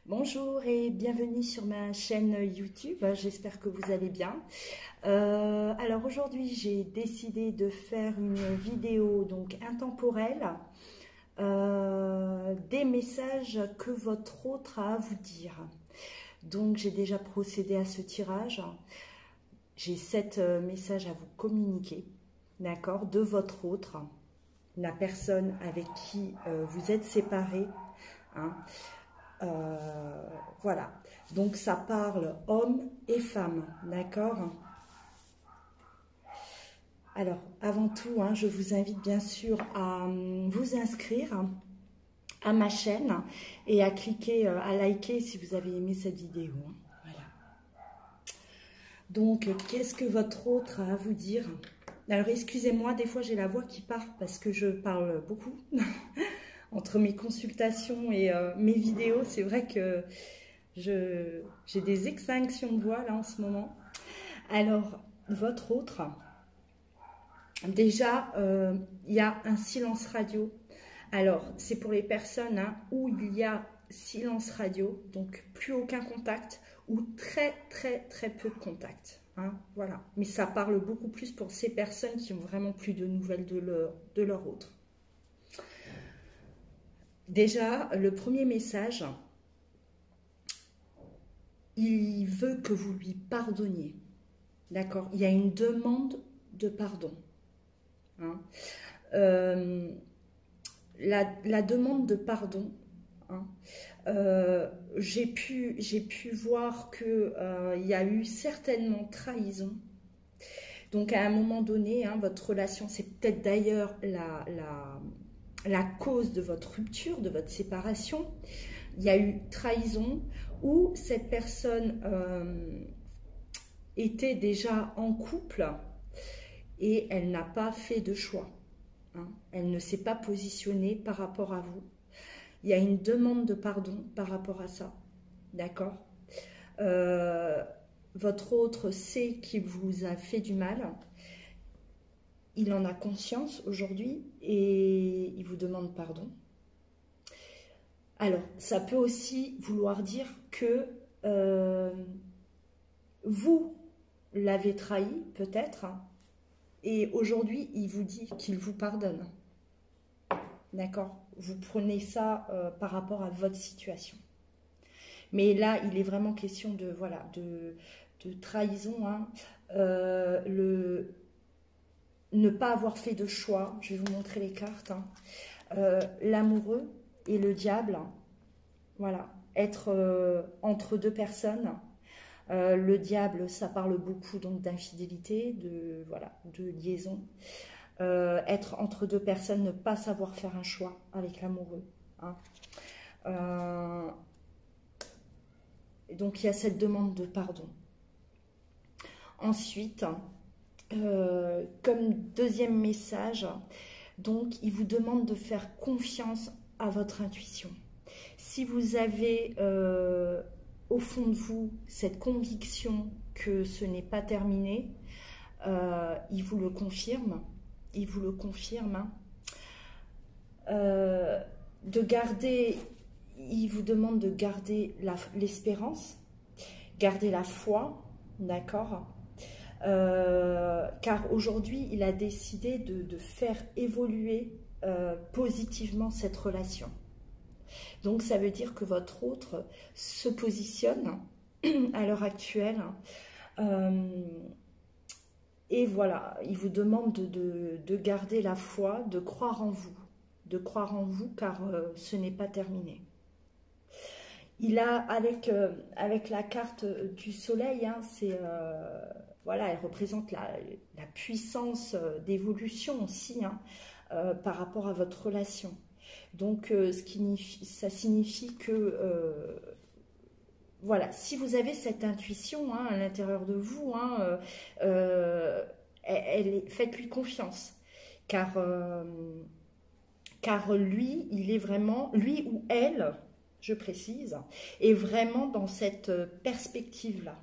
Bonjour et bienvenue sur ma chaîne YouTube, j'espère que vous allez bien. Alors aujourd'hui j'ai décidé de faire une vidéo donc intemporelle des messages que votre autre a à vous dire. Donc j'ai déjà procédé à ce tirage, j'ai 7 messages à vous communiquer, d'accord, de votre autre, la personne avec qui vous êtes séparés, hein. Voilà, donc ça parle homme et femme, d'accord. Alors, avant tout, je vous invite bien sûr à vous inscrire à ma chaîne et à cliquer, à liker si vous avez aimé cette vidéo. Voilà. Donc, qu'est-ce que votre autre a à vous dire? Alors, excusez-moi, des fois j'ai la voix qui part parce que je parle beaucoup. Entre mes consultations et mes vidéos, c'est vrai que j'ai des extinctions de voix là en ce moment. Alors, votre autre, déjà, il y a un silence radio. Alors, c'est pour les personnes où il y a silence radio, donc plus aucun contact ou très peu de contact. Voilà. Mais ça parle beaucoup plus pour ces personnes qui ont vraiment plus de nouvelles de leur autre. Déjà, le premier message, il veut que vous lui pardonniez. D'accord? Il y a une demande de pardon. La demande de pardon, j'ai pu voir qu'il y a eu certainement trahison. Donc à un moment donné, votre relation, c'est peut-être d'ailleurs la cause de votre rupture, de votre séparation. Il y a eu trahison ou cette personne était déjà en couple et elle n'a pas fait de choix. Elle ne s'est pas positionnée par rapport à vous. Il y a une demande de pardon par rapport à ça. D'accord? Votre autre sait qu'il vous a fait du mal. Il en a conscience aujourd'hui et il vous demande pardon. Alors, ça peut aussi vouloir dire que vous l'avez trahi, peut-être, et aujourd'hui, il vous dit qu'il vous pardonne. D'accord? Vous prenez ça par rapport à votre situation. Mais là, il est vraiment question de, voilà, de trahison. Ne pas avoir fait de choix. Je vais vous montrer les cartes. L'amoureux et le diable. Voilà. Être entre deux personnes. Le diable, ça parle beaucoup donc d'infidélité, de liaison. Être entre deux personnes, ne pas savoir faire un choix avec l'amoureux. Donc il y a cette demande de pardon. Ensuite, comme deuxième message, donc il vous demande de faire confiance à votre intuition. Si vous avez au fond de vous cette conviction que ce n'est pas terminé, il vous le confirme. Il vous le confirme. De garder, il vous demande de garder l'espérance, garder la foi, d'accord, car aujourd'hui, il a décidé de faire évoluer positivement cette relation. Donc, ça veut dire que votre autre se positionne à l'heure actuelle et voilà, il vous demande de garder la foi, de croire en vous car ce n'est pas terminé. Il a, avec la carte du soleil, voilà, elle représente la puissance d'évolution aussi par rapport à votre relation. Donc, ça signifie que, voilà, si vous avez cette intuition à l'intérieur de vous, faites-lui confiance. Car lui, il est vraiment, lui ou elle, je précise, est vraiment dans cette perspective-là,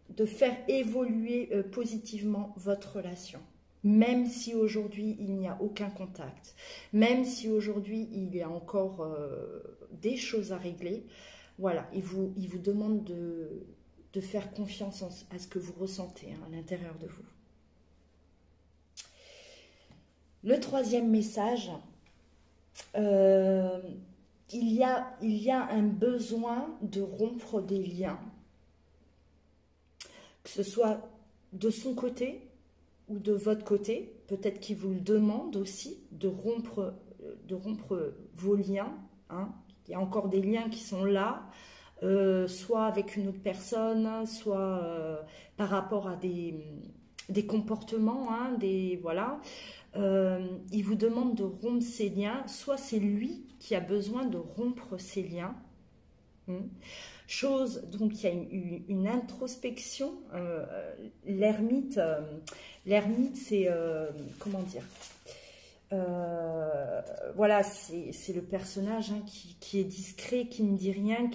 de faire évoluer positivement votre relation. même si aujourd'hui il n'y a aucun contact, même si aujourd'hui il y a encore des choses à régler, voilà, il vous demande de faire confiance à ce que vous ressentez, hein, à l'intérieur de vous. Le troisième message, il y a un besoin de rompre des liens, que ce soit de son côté ou de votre côté. Peut-être qu'il vous le demande aussi de rompre vos liens, hein. Il y a encore des liens qui sont là, soit avec une autre personne, soit par rapport à des comportements, hein, voilà. Il vous demande de rompre ces liens, soit c'est lui qui a besoin de rompre ces liens. Chose, donc il y a une introspection. L'ermite, c'est, comment dire, voilà, c'est le personnage, hein, qui est discret, qui ne dit rien,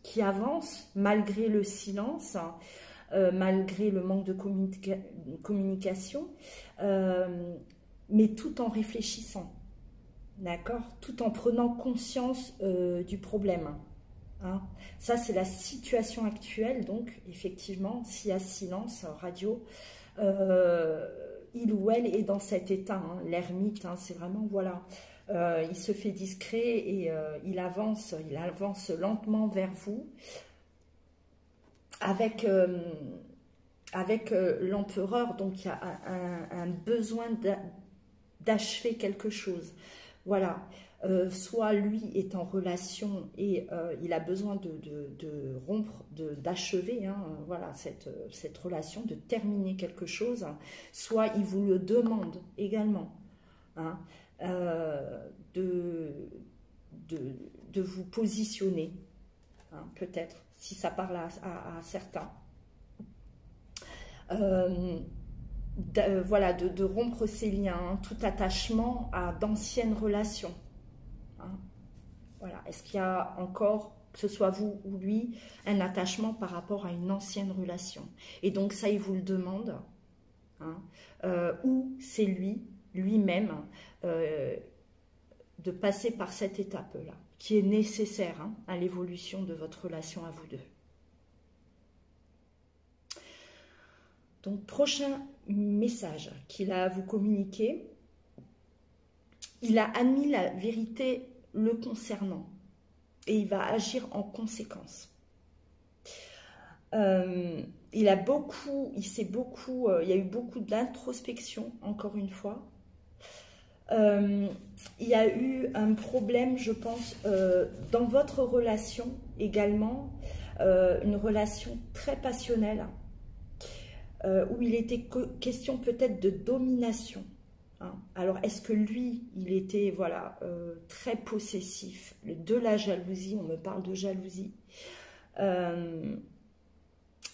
qui avance malgré le silence, hein, malgré le manque de communication, mais tout en réfléchissant, d'accord, tout en prenant conscience du problème. Hein. Ça, c'est la situation actuelle, donc effectivement, s'il y a silence radio, il ou elle est dans cet état, hein, l'ermite, hein, c'est vraiment, voilà, il se fait discret et il avance lentement vers vous, avec l'empereur, donc il y a un besoin d'achever quelque chose, voilà. Soit lui est en relation et il a besoin de rompre, d'achever, hein, voilà, cette relation, de terminer quelque chose, soit il vous le demande également, hein, de vous positionner, hein, peut-être, si ça parle à certains. Voilà, de rompre ces liens, hein, tout attachement à d'anciennes relations. Hein, voilà. Est-ce qu'il y a encore, que ce soit vous ou lui, un attachement par rapport à une ancienne relation? Et donc ça, il vous le demande, hein, ou c'est lui-même, de passer par cette étape-là, qui est nécessaire, hein, à l'évolution de votre relation à vous deux. Donc, prochain message qu'il a à vous communiquer, il a admis la vérité le concernant et il va agir en conséquence. Il y a eu beaucoup d'introspection, encore une fois. Il y a eu un problème, je pense, dans votre relation également, une relation très passionnelle, où il était question peut-être de domination. Hein. Alors, est-ce que lui, il était, voilà, très possessif, de la jalousie, on me parle de jalousie.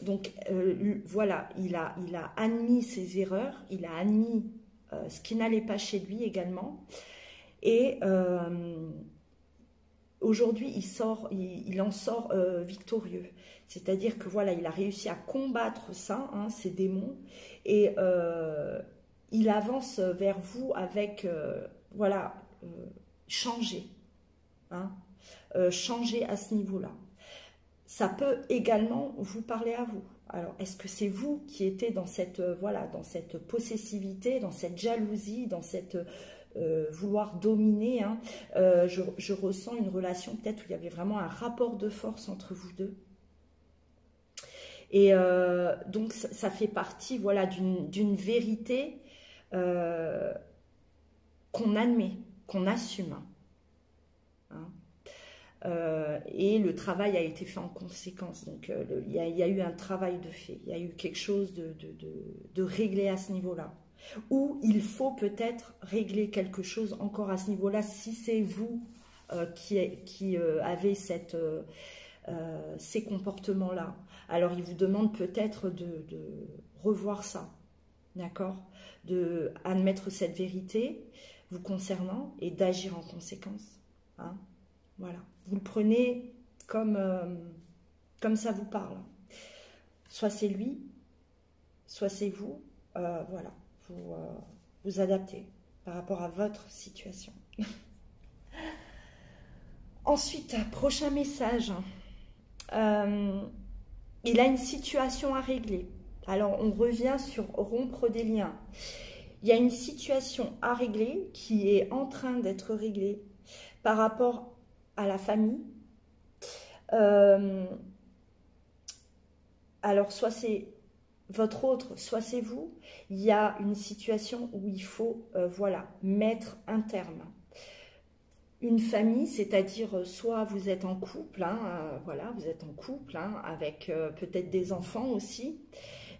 Donc, voilà, il a admis ses erreurs, il a admis ce qui n'allait pas chez lui également. Et aujourd'hui, il en sort victorieux. C'est-à-dire que voilà, il a réussi à combattre ça, hein, ces démons, et il avance vers vous avec, voilà, changer, hein, changer à ce niveau-là. Ça peut également vous parler à vous. Alors, est-ce que c'est vous qui étiez dans cette, voilà, dans cette possessivité, dans cette jalousie, dans cette vouloir dominer, hein, je ressens une relation peut-être où il y avait vraiment un rapport de force entre vous deux. Et donc, ça fait partie, voilà, d'une vérité qu'on admet, qu'on assume. Hein. Et le travail a été fait en conséquence. Donc, il y a eu un travail de fait. Il y a eu quelque chose de réglé à ce niveau-là. Ou il faut peut-être régler quelque chose encore à ce niveau-là, si c'est vous qui avez ces comportements-là. Alors, il vous demande peut-être de revoir ça, d'accord? De admettre cette vérité vous concernant et d'agir en conséquence. Hein? Voilà. Vous le prenez comme ça vous parle. Soit c'est lui, soit c'est vous. Voilà. vous adapter par rapport à votre situation. Ensuite, prochain message. Il a une situation à régler. Alors, on revient sur rompre des liens. Il y a une situation à régler qui est en train d'être réglée par rapport à la famille. Alors, soit c'est votre autre, soit c'est vous. Il y a une situation où il faut, voilà, mettre un terme. Une famille, c'est-à-dire soit vous êtes en couple, hein, voilà, vous êtes en couple, hein, avec peut-être des enfants aussi,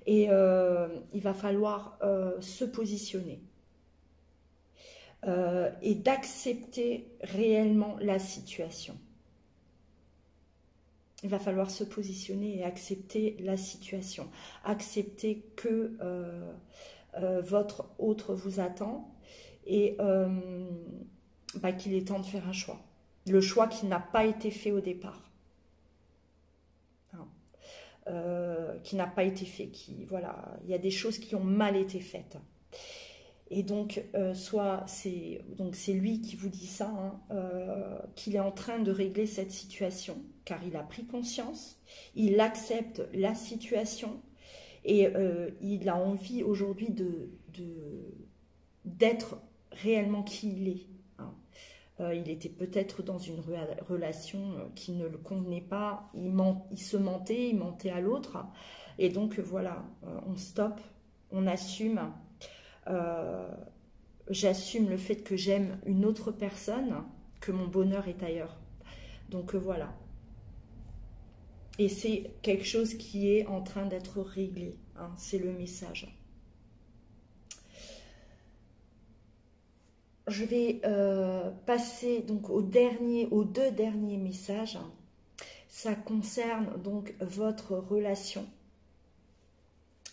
et il va falloir se positionner et d'accepter réellement la situation. Il va falloir se positionner et accepter la situation, accepter que votre autre vous attend et bah, qu'il est temps de faire un choix. Le choix qui n'a pas été fait au départ. Qui n'a pas été fait. Voilà, il y a des choses qui ont mal été faites. Et donc, soit c'est lui qui vous dit ça, hein, qu'il est en train de régler cette situation, car il a pris conscience, il accepte la situation et il a envie aujourd'hui d'être réellement qui il est. Il était peut-être dans une relation qui ne le convenait pas, il se mentait, il mentait à l'autre. Et donc voilà, on stoppe, on assume. J'assume le fait que j'aime une autre personne, que mon bonheur est ailleurs. Donc voilà. Et c'est quelque chose qui est en train d'être réglé. Hein, c'est le message. Je vais passer donc aux deux derniers messages. Ça concerne donc votre relation.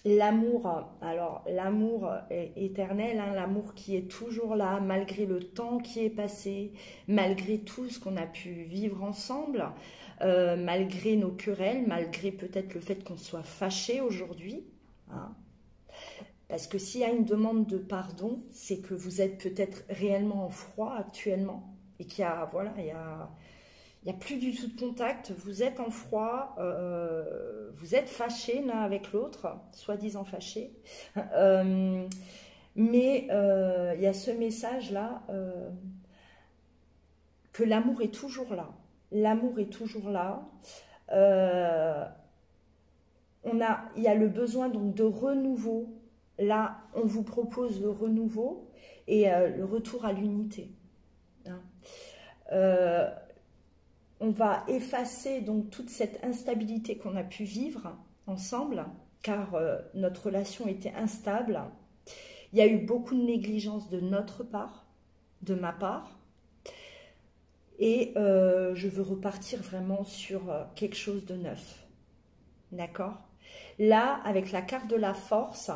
L'amour, alors l'amour éternel, hein, l'amour qui est toujours là, malgré le temps qui est passé, malgré tout ce qu'on a pu vivre ensemble, malgré nos querelles, malgré peut-être le fait qu'on soit fâché aujourd'hui. Hein. Parce que s'il y a une demande de pardon, c'est que vous êtes peut-être réellement en froid actuellement et qu'il y a, voilà, il y a plus du tout de contact, vous êtes en froid, vous êtes fâché l'un avec l'autre, soi-disant fâché. Mais il y a ce message-là que l'amour est toujours là. L'amour est toujours là. Il y a le besoin donc de renouveau. Là, on vous propose le renouveau et le retour à l'unité. Hein. On va effacer donc toute cette instabilité qu'on a pu vivre ensemble, car notre relation était instable. Il y a eu beaucoup de négligence de notre part, de ma part. Et je veux repartir vraiment sur quelque chose de neuf. D'accord ? Là, avec la carte de la force,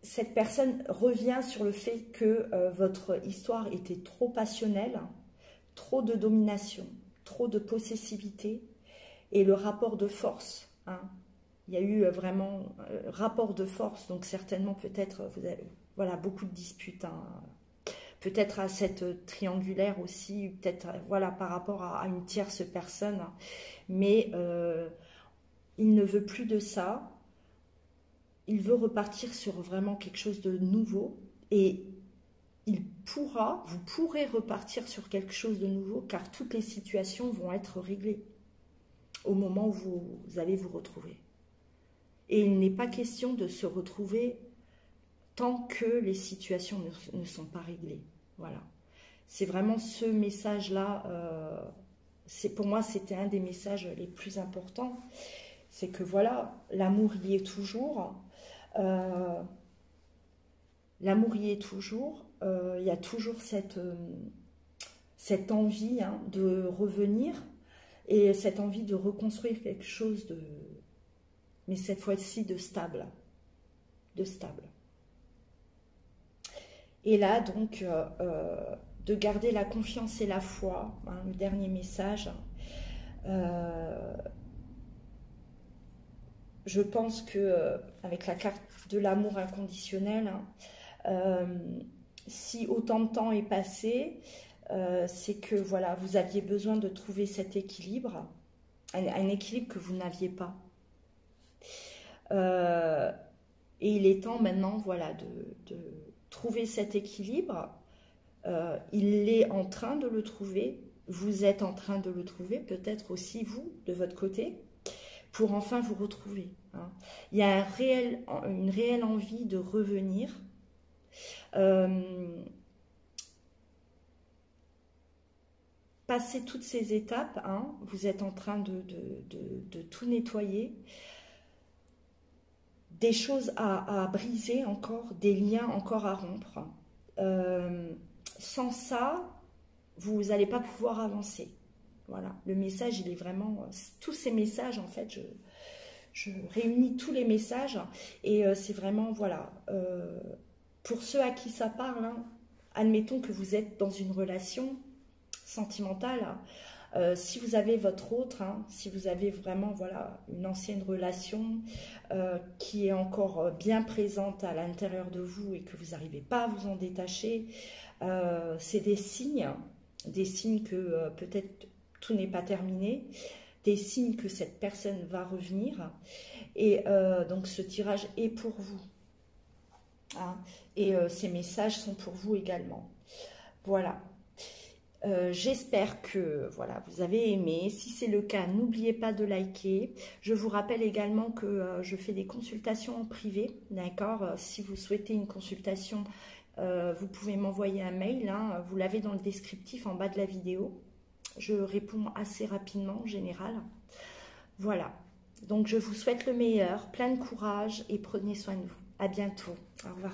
cette personne revient sur le fait que votre histoire était trop passionnelle, trop de domination, trop de possessivité et le rapport de force. Hein. Il y a eu vraiment rapport de force, donc certainement peut-être, voilà, beaucoup de disputes. Hein. Peut-être à cette triangulaire aussi, peut-être voilà, par rapport à une tierce personne. Mais il ne veut plus de ça. Il veut repartir sur vraiment quelque chose de nouveau et vous pourrez repartir sur quelque chose de nouveau car toutes les situations vont être réglées au moment où vous allez vous retrouver. Et il n'est pas question de se retrouver tant que les situations ne sont pas réglées. Voilà. C'est vraiment ce message-là, pour moi c'était un des messages les plus importants. C'est que voilà, l'amour y est toujours. L'amour y est toujours. Il y a toujours cette envie hein, de revenir et cette envie de reconstruire quelque chose de... Mais cette fois-ci de stable. De stable. Et là, donc, de garder la confiance et la foi, hein, le dernier message. je pense que avec la carte de l'amour inconditionnel, hein, si autant de temps est passé, c'est que voilà, vous aviez besoin de trouver cet équilibre, un équilibre que vous n'aviez pas. Et il est temps maintenant, voilà, de trouver cet équilibre. Il est en train de le trouver. Vous êtes en train de le trouver, peut-être aussi vous, de votre côté, pour enfin vous retrouver. Hein. Il y a une réelle envie de revenir. Passer toutes ces étapes, hein, vous êtes en train de tout nettoyer. Des choses à briser encore, des liens encore à rompre. Sans ça, vous n'allez pas pouvoir avancer. Voilà, le message, il est vraiment... Tous ces messages, en fait, je réunis tous les messages et c'est vraiment, voilà, pour ceux à qui ça parle, hein, admettons que vous êtes dans une relation sentimentale, si vous avez votre autre, hein, si vous avez vraiment, voilà, une ancienne relation qui est encore bien présente à l'intérieur de vous et que vous n'arrivez pas à vous en détacher, c'est des signes que peut-être tout n'est pas terminé, des signes que cette personne va revenir. Et donc ce tirage est pour vous. Hein, et ces messages sont pour vous également. Voilà. J'espère que voilà, vous avez aimé. Si c'est le cas, n'oubliez pas de liker. Je vous rappelle également que je fais des consultations en privé. D'accord. Si vous souhaitez une consultation, vous pouvez m'envoyer un mail. Hein, vous l'avez dans le descriptif en bas de la vidéo. Je réponds assez rapidement en général. Voilà. Donc je vous souhaite le meilleur, plein de courage et prenez soin de vous. À bientôt. Au revoir.